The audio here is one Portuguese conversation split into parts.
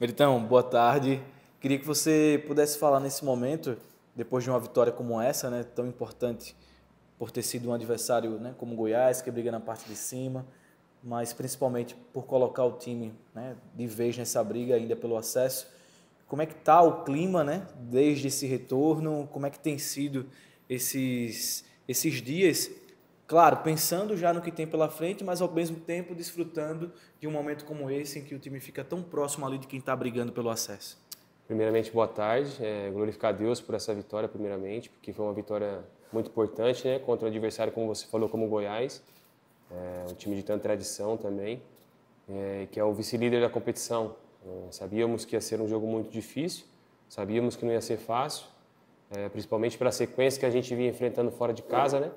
Meritão, boa tarde. Queria que você pudesse falar nesse momento, depois de uma vitória como essa, né, tão importante por ter sido um adversário, né, como o Goiás, que briga na parte de cima, mas principalmente por colocar o time, né, de vez nessa briga ainda pelo acesso. Como é que está o clima, né, desde esse retorno? Como é que tem sido esses dias? Claro, pensando já no que tem pela frente, mas ao mesmo tempo desfrutando de um momento como esse em que o time fica tão próximo ali de quem está brigando pelo acesso. Primeiramente, boa tarde. Glorificar a Deus por essa vitória, primeiramente, porque foi uma vitória muito importante, né? Contra um adversário, como você falou, como o Goiás, um time de tanta tradição também, que é o vice-líder da competição. Sabíamos que ia ser um jogo muito difícil, sabíamos que não ia ser fácil, principalmente pela sequência que a gente vinha enfrentando fora de casa, né?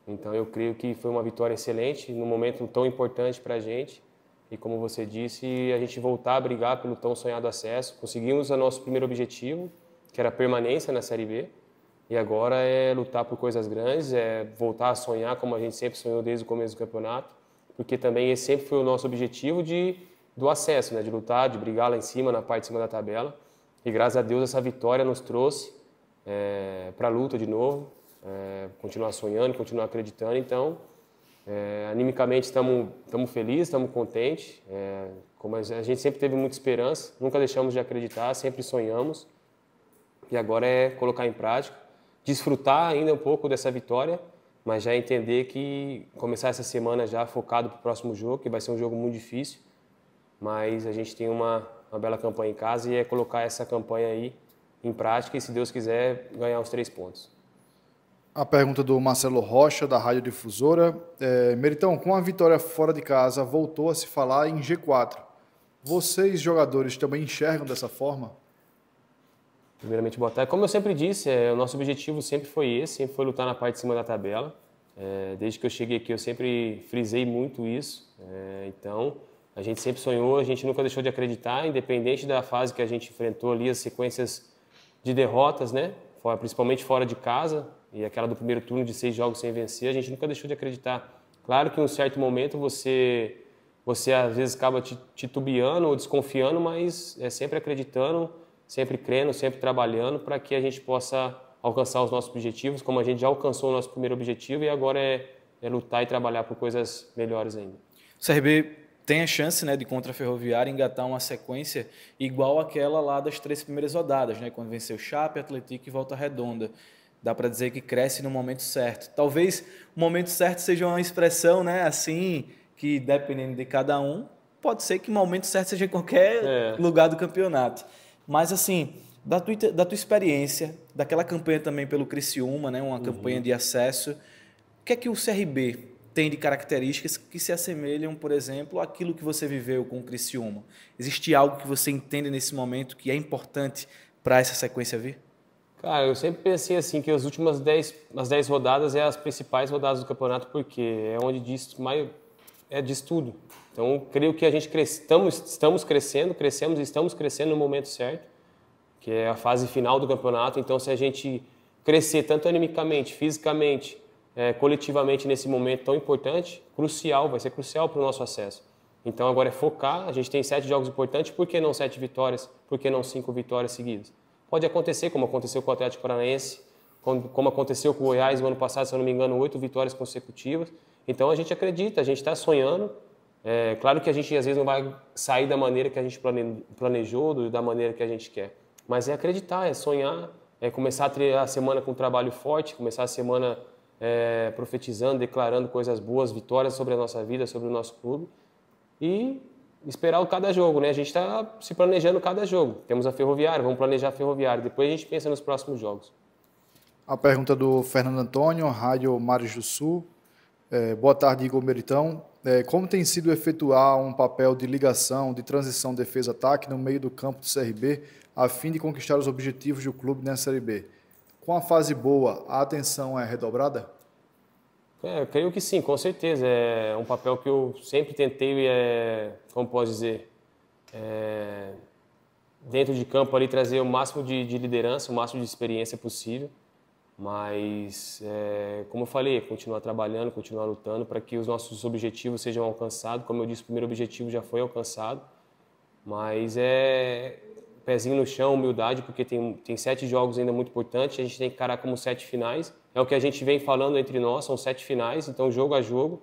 Então eu creio que foi uma vitória excelente, num momento tão importante para a gente. E como você disse, a gente voltar a brigar pelo tão sonhado acesso. Conseguimos o nosso primeiro objetivo, que era a permanência na Série B. E agora é lutar por coisas grandes, é voltar a sonhar como a gente sempre sonhou desde o começo do campeonato. Porque também esse sempre foi o nosso objetivo do acesso, né? De lutar, de brigar lá em cima, na parte de cima da tabela. E graças a Deus essa vitória nos trouxe para a luta de novo. Continuar sonhando, continuar acreditando. Então, animicamente estamos felizes, estamos contentes. Como a gente sempre teve muita esperança, nunca deixamos de acreditar, sempre sonhamos. E agora é colocar em prática, desfrutar ainda um pouco dessa vitória, mas já entender que começar essa semana já focado para o próximo jogo, que vai ser um jogo muito difícil, mas a gente tem uma bela campanha em casa e é colocar essa campanha aí em prática e, se Deus quiser, ganhar os 3 pontos. A pergunta do Marcelo Rocha, da Rádio Difusora. Meritão, com a vitória fora de casa, voltou a se falar em G4. Vocês, jogadores, também enxergam dessa forma? Primeiramente, boa tarde. Como eu sempre disse, o nosso objetivo sempre foi esse, sempre foi lutar na parte de cima da tabela. Desde que eu cheguei aqui, eu sempre frisei muito isso. Então, a gente sempre sonhou, a gente nunca deixou de acreditar, independente da fase que a gente enfrentou ali, as sequências de derrotas, né? Principalmente fora de casa, e aquela do primeiro turno de 6 jogos sem vencer, a gente nunca deixou de acreditar. Claro que em um certo momento você às vezes acaba titubeando ou desconfiando, mas sempre acreditando, sempre crendo, sempre trabalhando para que a gente possa alcançar os nossos objetivos, como a gente já alcançou o nosso primeiro objetivo e agora é lutar e trabalhar por coisas melhores ainda. O CRB tem a chance, né, de contra a Ferroviária engatar uma sequência igual àquela lá das 3 primeiras rodadas, né, quando venceu Chape, Atlético e Volta Redonda. Dá para dizer que cresce no momento certo. Talvez o momento certo seja uma expressão, né, assim, que dependendo de cada um, pode ser que o momento certo seja em qualquer lugar do campeonato. Mas assim, da tua experiência, daquela campanha também pelo Criciúma, né, uma campanha de acesso, o que é que o CRB tem de características que se assemelham, por exemplo, àquilo que você viveu com o Criciúma? Existe algo que você entende nesse momento que é importante para essa sequência vir? Cara, eu sempre pensei assim que as últimas 10 rodadas é as principais rodadas do campeonato, porque é onde diz tudo. Então, creio que a gente estamos crescendo, crescemos e estamos crescendo no momento certo, que é a fase final do campeonato. Então, se a gente crescer tanto animicamente, fisicamente, coletivamente nesse momento tão importante, vai ser crucial para o nosso acesso. Então, agora é focar. A gente tem 7 jogos importantes, por que não 7 vitórias? Por que não 5 vitórias seguidas? Pode acontecer, como aconteceu com o Atlético Paranaense, como aconteceu com o Goiás no ano passado, se eu não me engano, 8 vitórias consecutivas. Então, a gente acredita, a gente está sonhando. Claro que a gente, às vezes, não vai sair da maneira que a gente planejou, da maneira que a gente quer. Mas é acreditar, é sonhar, é começar a semana com um trabalho forte, começar a semana profetizando, declarando coisas boas, vitórias sobre a nossa vida, sobre o nosso clube. E esperar cada jogo, né? A gente está se planejando cada jogo. Temos a Ferroviária, vamos planejar a Ferroviária. Depois a gente pensa nos próximos jogos. A pergunta do Fernando Antônio, Rádio Mares do Sul. Boa tarde, Igor Meritão. Como tem sido efetuar um papel de ligação, de transição defesa-ataque no meio do campo do CRB, a fim de conquistar os objetivos do clube na Série B? Com a fase boa, a atenção é redobrada? Eu creio que sim, com certeza. É um papel que eu sempre tentei, como posso dizer, dentro de campo ali trazer o máximo de liderança, o máximo de experiência possível. Mas, como eu falei, continuar trabalhando, continuar lutando para que os nossos objetivos sejam alcançados. Como eu disse, o primeiro objetivo já foi alcançado. Mas é pezinho no chão, humildade, porque tem 7 jogos ainda muito importantes, a gente tem que encarar como 7 finais. É o que a gente vem falando entre nós, são 7 finais, então jogo a jogo,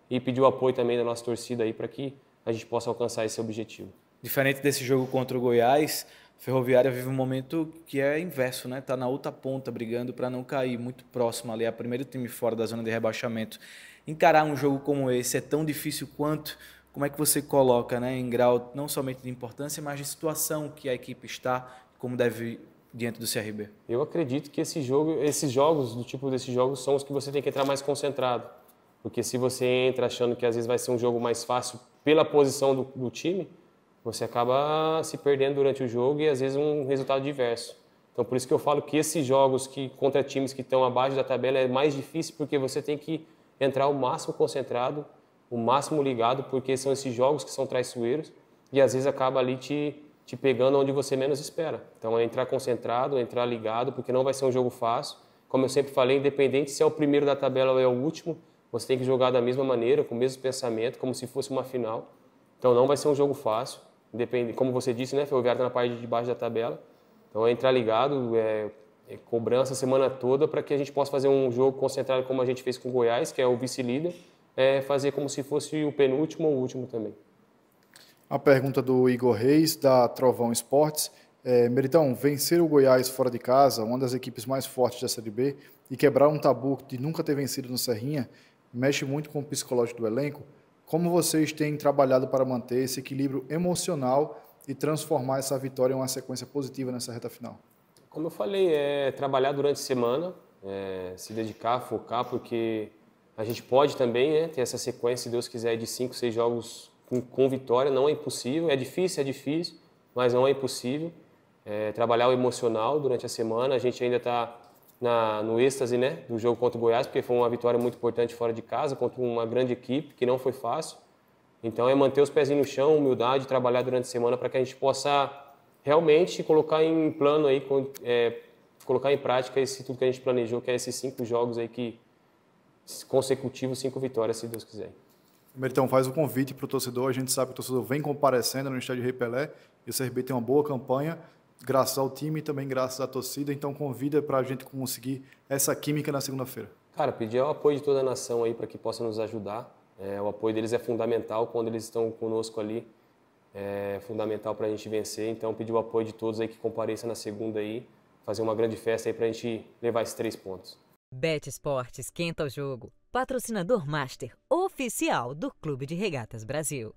e pedir o apoio também da nossa torcida aí para que a gente possa alcançar esse objetivo. Diferente desse jogo contra o Goiás, a Ferroviária vive um momento que é inverso, né? Tá na outra ponta, brigando para não cair, muito próximo ali, é o primeiro time fora da zona de rebaixamento. Encarar um jogo como esse é tão difícil quanto. Como é que você coloca, né, em grau não somente de importância, mas de situação que a equipe está, como deve ir diante do CRB? Eu acredito que esses jogos, do tipo desses jogos, são os que você tem que entrar mais concentrado. Porque se você entra achando que às vezes vai ser um jogo mais fácil pela posição do time, você acaba se perdendo durante o jogo e às vezes um resultado diverso. Então por isso que eu falo que esses jogos contra times que estão abaixo da tabela é mais difícil, porque você tem que entrar o máximo concentrado, o máximo ligado, porque são esses jogos que são traiçoeiros e às vezes acaba ali te pegando onde você menos espera. Então é entrar concentrado, entrar ligado, porque não vai ser um jogo fácil. Como eu sempre falei, independente se é o primeiro da tabela ou é o último, você tem que jogar da mesma maneira, com o mesmo pensamento, como se fosse uma final. Então não vai ser um jogo fácil. Depende, como você disse, né, Ferroviário está na parte de baixo da tabela. Então é entrar ligado, cobrança a semana toda para que a gente possa fazer um jogo concentrado como a gente fez com o Goiás, que é o vice-líder, fazer como se fosse o penúltimo ou o último também. A pergunta do Igor Reis, da Trovão Esportes. Meritão, vencer o Goiás fora de casa, uma das equipes mais fortes da Série B, e quebrar um tabu de nunca ter vencido no Serrinha, mexe muito com o psicológico do elenco. Como vocês têm trabalhado para manter esse equilíbrio emocional e transformar essa vitória em uma sequência positiva nessa reta final? Como eu falei, trabalhar durante a semana, se dedicar, focar, porque a gente pode também ter essa sequência, se Deus quiser, de 5, 6 jogos com vitória. Não é impossível, é difícil, mas não é impossível. Trabalhar o emocional durante a semana, a gente ainda está no êxtase, né, do jogo contra o Goiás, porque foi uma vitória muito importante fora de casa, contra uma grande equipe, que não foi fácil. Então é manter os pezinhos no chão, humildade, trabalhar durante a semana para que a gente possa realmente colocar em plano aí, colocar em prática tudo que a gente planejou, que é esses 5 jogos aí consecutivos, 5 vitórias, se Deus quiser. Meritão, faz o convite para o torcedor. A gente sabe que o torcedor vem comparecendo no estádio Rei Pelé e o CRB tem uma boa campanha, graças ao time e também graças à torcida. Então convida para a gente conseguir essa química na segunda-feira. Cara, pedir o apoio de toda a nação aí para que possa nos ajudar. O apoio deles é fundamental quando eles estão conosco ali. É fundamental para a gente vencer. Então pedir o apoio de todos aí que compareçam na segunda aí, fazer uma grande festa aí para a gente levar esses 3 pontos. Bet Esportes esquenta o jogo. Patrocinador Master, oficial do Clube de Regatas Brasil.